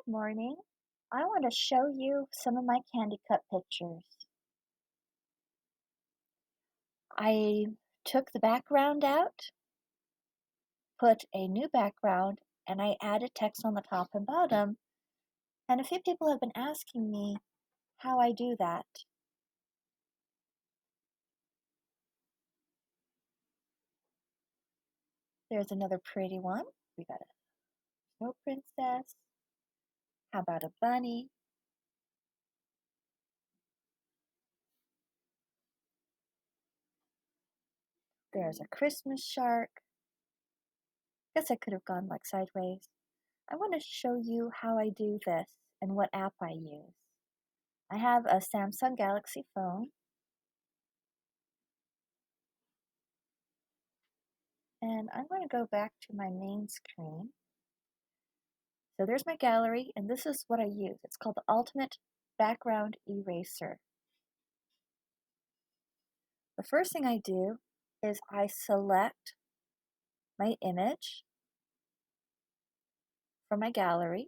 Good morning. I want to show you some of my candy cup pictures. I took the background out, put a new background, and I added text on the top and bottom. And a few people have been asking me how I do that. There's another pretty one. We got a snow princess. How about a bunny? There's a Christmas shark. Guess I could have gone like sideways. I want to show you how I do this and what app I use. I have a Samsung Galaxy phone, and I'm going to go back to my main screen. So there's my gallery, and this is what I use. It's called the Ultimate Background Eraser. The first thing I do is I select my image from my gallery,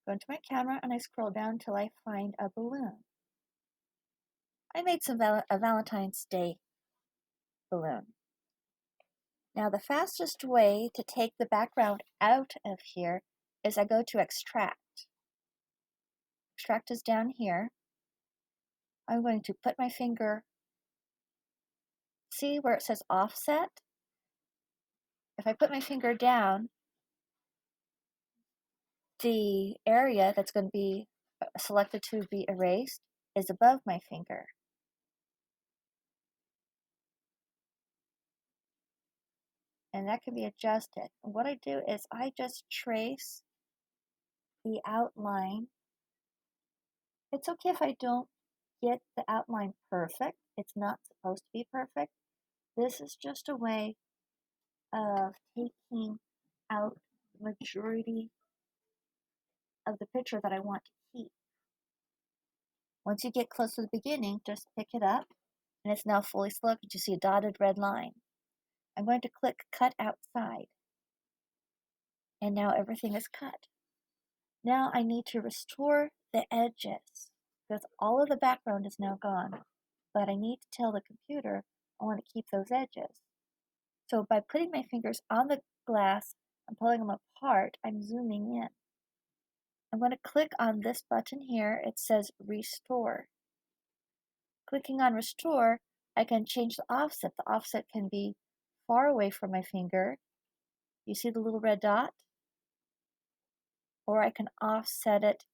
go into my camera, and I scroll down until I find a balloon. I made a Valentine's Day balloon. Now the fastest way to take the background out of here is I go to Extract. Extract is down here. I'm going to put my finger, see where it says offset? If I put my finger down, the area that's going to be selected to be erased is above my finger. And that can be adjusted. And what I do is I just trace the outline. It's okay if I don't get the outline perfect. It's not supposed to be perfect. This is just a way of taking out the majority of the picture that I want to keep. Once you get close to the beginning, just pick it up, and it's now fully selected. You see a dotted red line. I'm going to click Cut Outside, and now everything is cut. Now I need to restore the edges, because all of the background is now gone, but I need to tell the computer I want to keep those edges. So by putting my fingers on the glass and pulling them apart, I'm zooming in. I'm going to click on this button here. It says Restore. Clicking on Restore, I can change the offset. The offset can be far away from my finger. You see the little red dot? Or I can offset it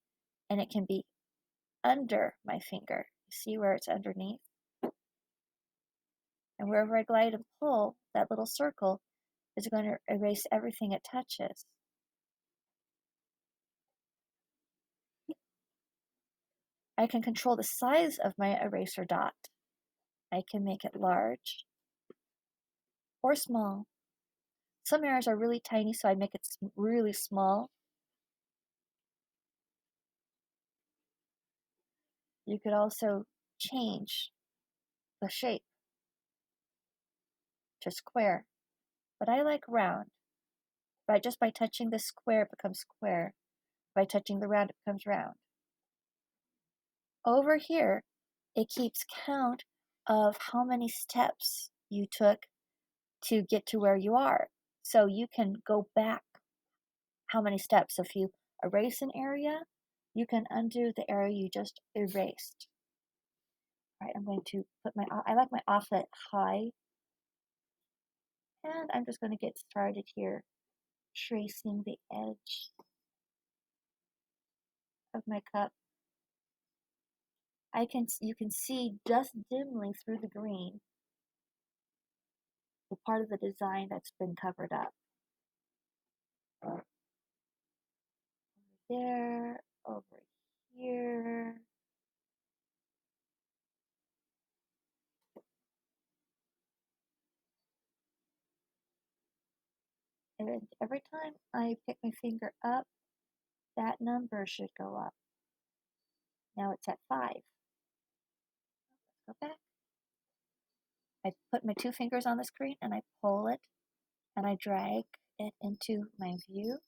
and it can be under my finger. You see where it's underneath? And wherever I glide and pull, that little circle is going to erase everything it touches. I can control the size of my eraser dot. I can make it large or small. Some areas are really tiny, so I make it really small. You could also change the shape to square, but I like round. Just by touching the square, it becomes square. By touching the round, it becomes round. Over here, it keeps count of how many steps you took to get to where you are. So you can go back how many steps. If you erase an area, you can undo the area you just erased. All right, I'm going to put I like my offset high. And I'm just going to get started here, tracing the edge of my cup. You can see just dimly through the green the part of the design that's been covered up. Over there, over here. And every time I pick my finger up, that number should go up. Now it's at 5. Let's go back. I put my 2 fingers on the screen and I pull it and I drag it into my view.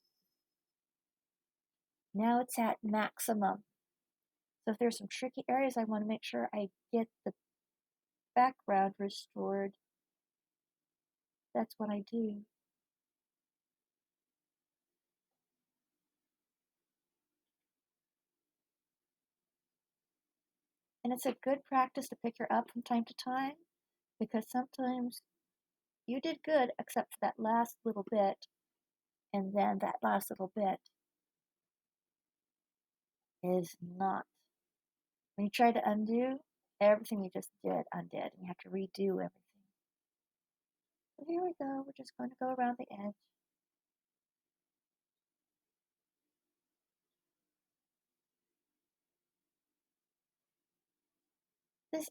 Now it's at maximum. So if there's some tricky areas, I want to make sure I get the background restored. That's what I do. And it's a good practice to pick her up from time to time, because sometimes you did good except for that last little bit, and then that last little bit is not. When you try to undo, everything you just did undid, and you have to redo everything. So here we go. We're just going to go around the edge.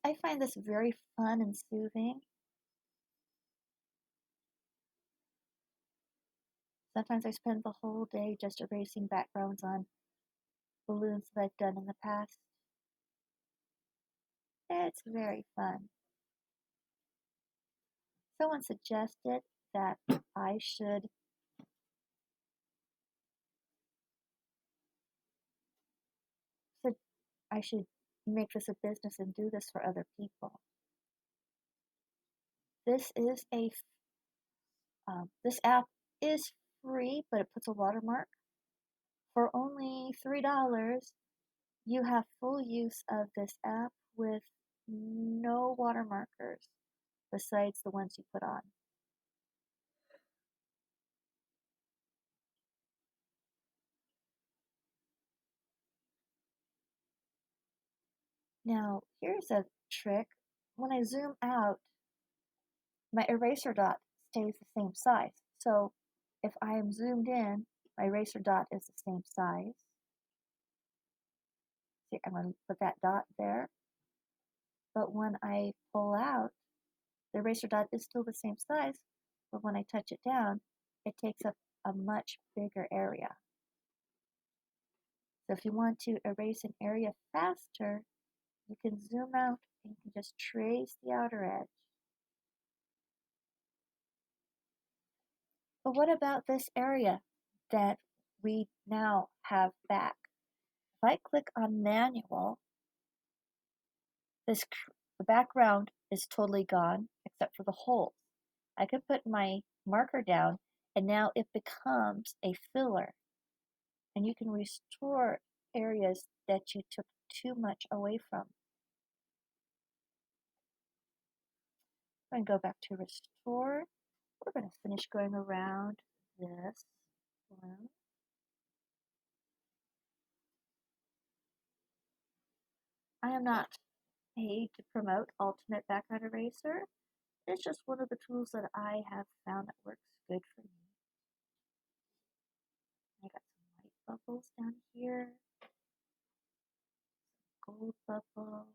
I find this very fun and soothing. Sometimes I spend the whole day just erasing backgrounds on balloons that I've done in the past. It's very fun. Someone suggested that I should I should make this a business and do this for other people. This is this app is free, but it puts a watermark. For only $3, you have full use of this app with no watermarkers besides the ones you put on. Now, here's a trick. When I zoom out, my eraser dot stays the same size. So if I am zoomed in, my eraser dot is the same size. See, I'm going to put that dot there. But when I pull out, the eraser dot is still the same size, but when I touch it down, it takes up a much bigger area. So if you want to erase an area faster, you can zoom out and you can just trace the outer edge. But what about this area that we now have back? If I click on manual, the background is totally gone except for the holes. I can put my marker down and now it becomes a filler. And you can restore areas that you took too much away from. I'm going to go back to restore. We're going to finish going around this one. I am not paid to promote Ultimate Background Eraser. It's just one of the tools that I have found that works good for me. I got some white bubbles down here, some gold bubbles.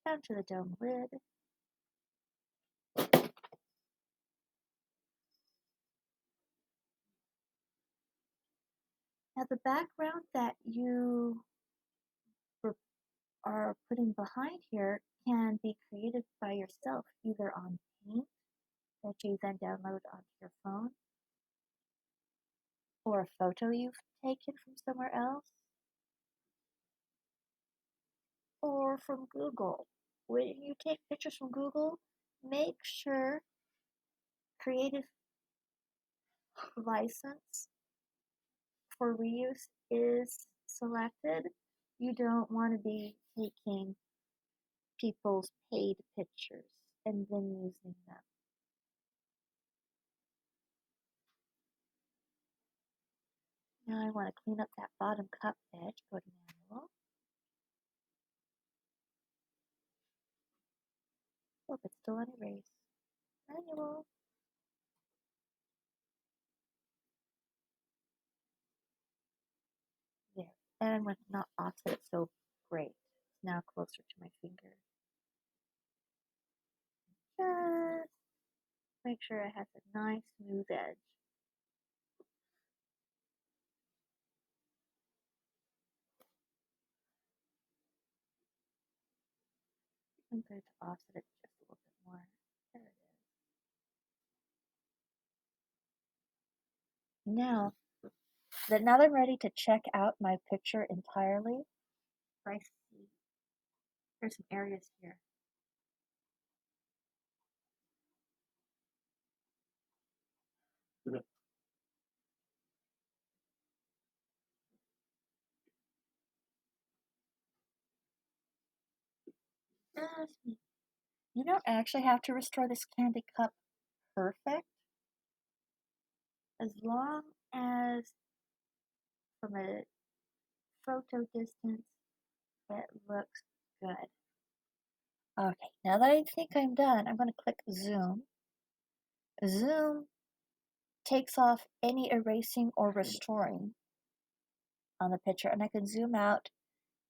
Down to the dome lid. Now the background that you are putting behind here can be created by yourself, either on Paint that you then download onto your phone, or a photo you've taken from somewhere else, or from Google. When you take pictures from Google, make sure Creative License for reuse is selected. You don't want to be taking people's paid pictures and then using them. Now I want to clean up that bottom cup edge. Go to manual. Oh, it's still on erase. Manual. There. And I'm going to not offset it so great. It's now closer to my finger. Just make sure it has a nice smooth edge. I'm going to offset it just a little bit more. There it is. Now that I'm ready to check out my picture entirely, I see there's some areas here. You don't actually have to restore this candy cup perfect, as long as from a photo distance it looks good. Okay, now that I think I'm done, I'm going to click zoom. Zoom takes off any erasing or restoring on the picture, and I can zoom out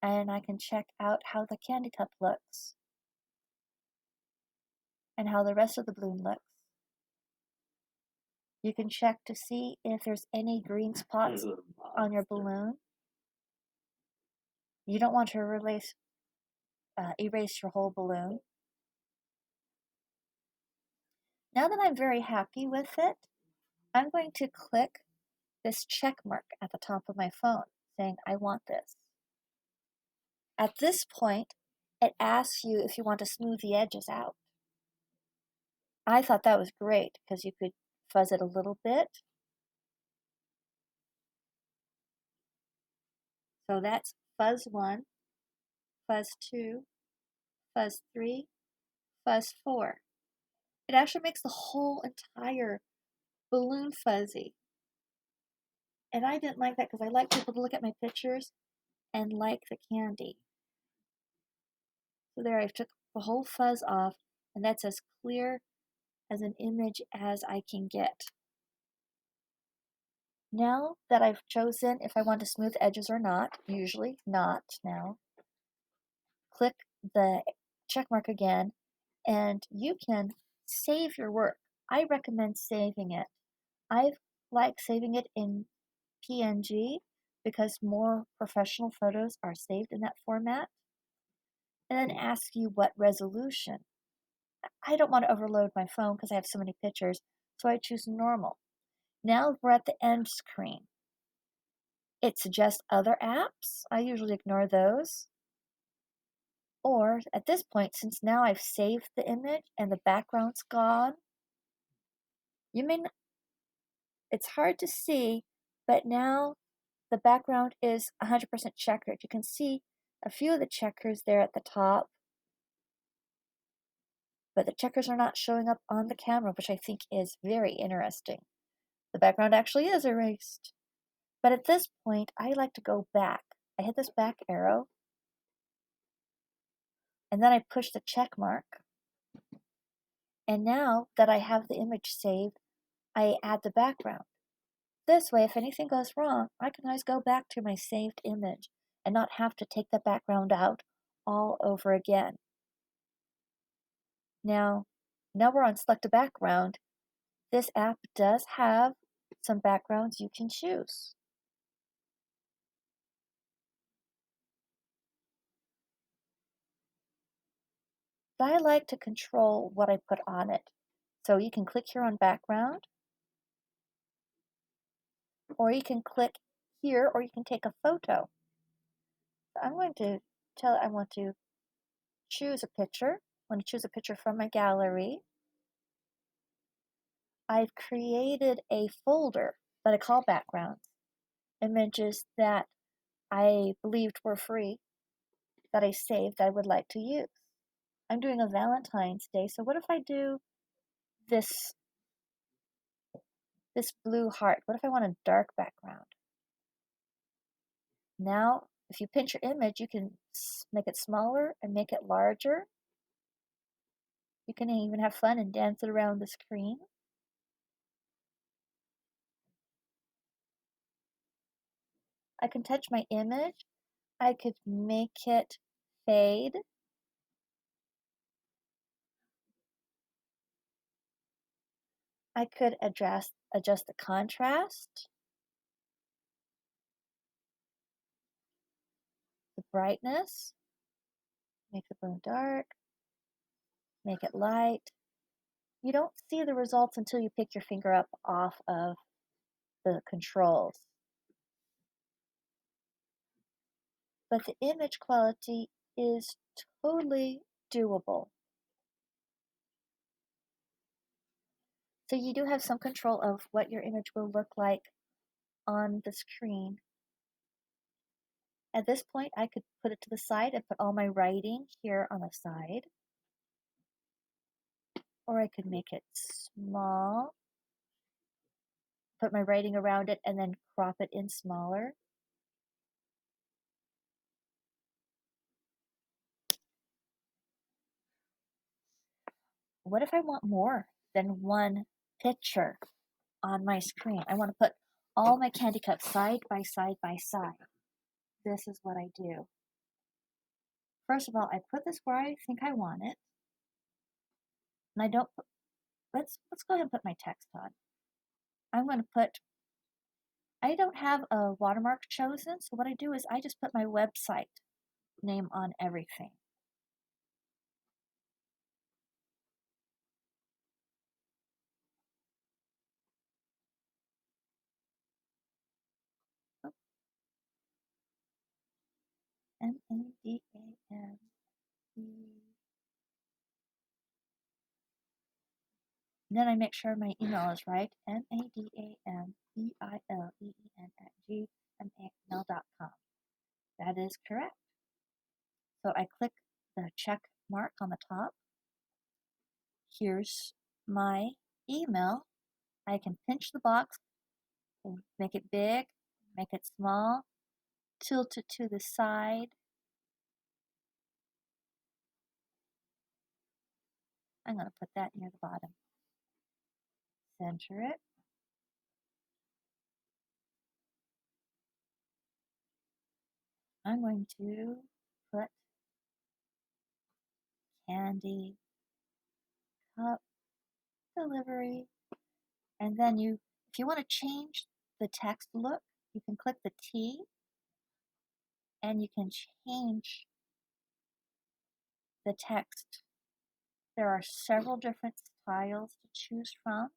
and I can check out how the candy cup looks and how the rest of the balloon looks. You can check to see if there's any green spots on your balloon. You don't want to erase your whole balloon. Now that I'm very happy with it, I'm going to click this check mark at the top of my phone saying I want this. At this point, it asks you if you want to smooth the edges out. I thought that was great because you could fuzz it a little bit. So that's fuzz 1, fuzz 2, fuzz 3, fuzz 4. It actually makes the whole entire balloon fuzzy. And I didn't like that because I like people to look at my pictures and like the candy. So there I took the whole fuzz off, and that's as clear as an image as I can get. Now that I've chosen if I want to smooth edges or not, usually not now, click the check mark again, and you can save your work. I recommend saving it. I like saving it in PNG because more professional photos are saved in that format, and then ask you what resolution. I don't want to overload my phone because I have so many pictures, so I choose normal. Now we're at the end screen. It suggests other apps. I usually ignore those. Or at this point, since now I've saved the image and the background's gone, it's hard to see, but now the background is 100% checkered. You can see a few of the checkers there at the top, but the checkers are not showing up on the camera, which I think is very interesting. The background actually is erased. But at this point, I like to go back. I hit this back arrow, and then I push the check mark. And now that I have the image saved, I add the background. This way, if anything goes wrong, I can always go back to my saved image and not have to take the background out all over again. Now we're on Select a Background. This app does have some backgrounds you can choose. But I like to control what I put on it. So you can click here on background, or you can click here, or you can take a photo. I'm going to I want to choose a picture. I want to choose a picture from my gallery. I've created a folder that I call backgrounds, images that I believed were free, that I saved that I would like to use. I'm doing a Valentine's Day, so what if I do this blue heart? What if I want a dark background? Now, if you pinch your image, you can make it smaller and make it larger. You can even have fun and dance it around the screen. I can touch my image. I could make it fade. I could adjust the contrast, the brightness, make the balloon dark, make it light. You don't see the results until you pick your finger up off of the controls. But the image quality is totally doable. So you do have some control of what your image will look like on the screen. At this point, I could put it to the side and put all my writing here on the side. Or I could make it small, put my writing around it, and then crop it in smaller. What if I want more than one picture on my screen? I want to put all my candy cups side by side by side. This is what I do. First of all, I put this where I think I want it. And I don't put, let's go ahead and put my text on. I'm going to put, I don't have a watermark chosen, so what I do is I just put my website name on everything. M-A-D-A-M-E. Then I make sure my email is right. madameileien@gmail.com. That is correct. So I click the check mark on the top. Here's my email. I can pinch the box, make it big, make it small, tilt it to the side. I'm going to put that near the bottom. Center it. I'm going to put candy cup delivery. And then if you want to change the text look, you can click the T and you can change the text. There are several different styles to choose from.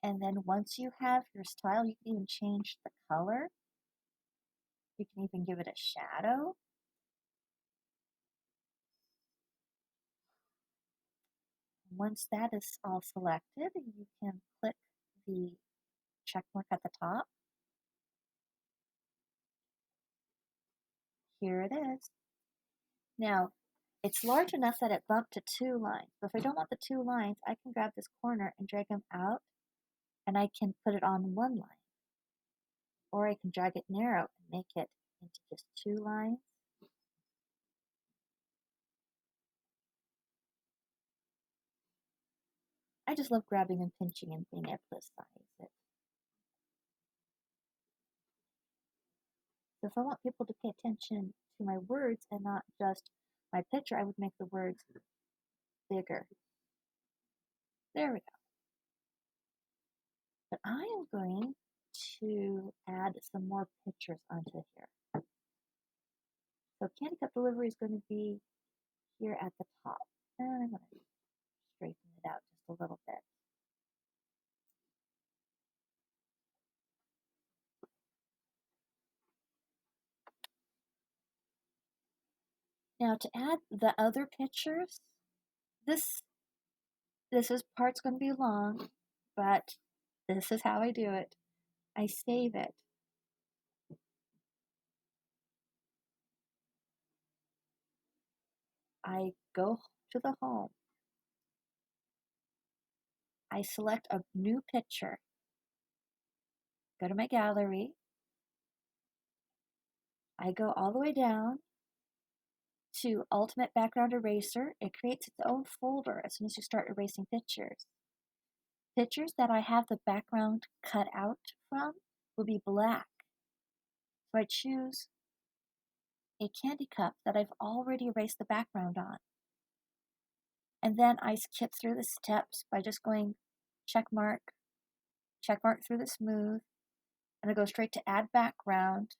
And then once you have your style, you can even change the color. You can even give it a shadow. Once that is all selected, you can click the check mark at the top. Here it is. Now, it's large enough that it bumped to 2 lines. But if I don't want the 2 lines, I can grab this corner and drag them out, and I can put it on 1 line. Or I can drag it narrow and make it into just 2 lines. I just love grabbing and pinching and being able to size it. So if I want people to pay attention to my words and not just my picture, I would make the words bigger. There we go. But I am going to add some more pictures onto here. So candy cup delivery is going to be here at the top. And I'm going to straighten it out just a little bit. Now to add the other pictures, this part's going to be long, but this is how I do it. I save it. I go to the home. I select a new picture. Go to my gallery. I go all the way down to Ultimate Background Eraser. It creates its own folder as soon as you start erasing pictures. Pictures that I have the background cut out from will be black. So I choose a candy cup that I've already erased the background on. And then I skip through the steps by just going check mark through the smooth, and I go straight to add background.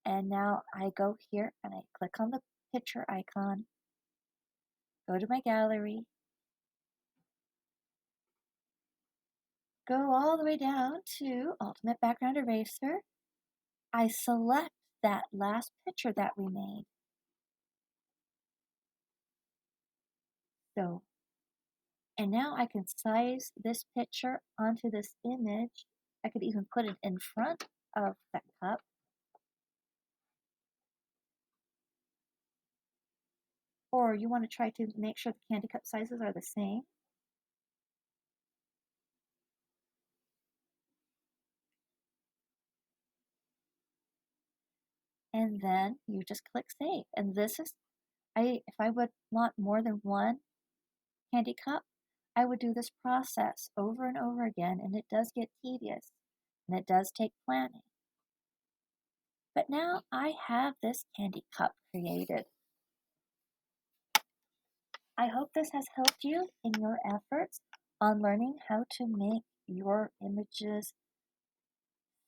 And now I go here and I click on the picture icon, go to my gallery, go all the way down to Ultimate Background Eraser. I select that last picture that we made. So, and now I can size this picture onto this image. I could even put it in front of the cup. Or you want to try to make sure the candy cup sizes are the same. And then you just click save. And this is, if I would want more than one candy cup, I would do this process over and over again, and it does get tedious, and it does take planning. But now I have this candy cup created. I hope this has helped you in your efforts on learning how to make your images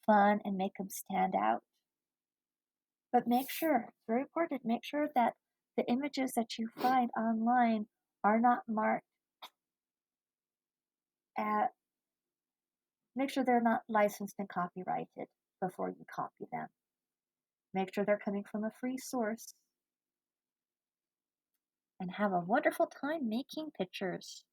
fun and make them stand out. But make sure, it's very important, make sure that the images that you find online are not marked at, make sure they're not licensed and copyrighted before you copy them. Make sure they're coming from a free source. And have a wonderful time making pictures.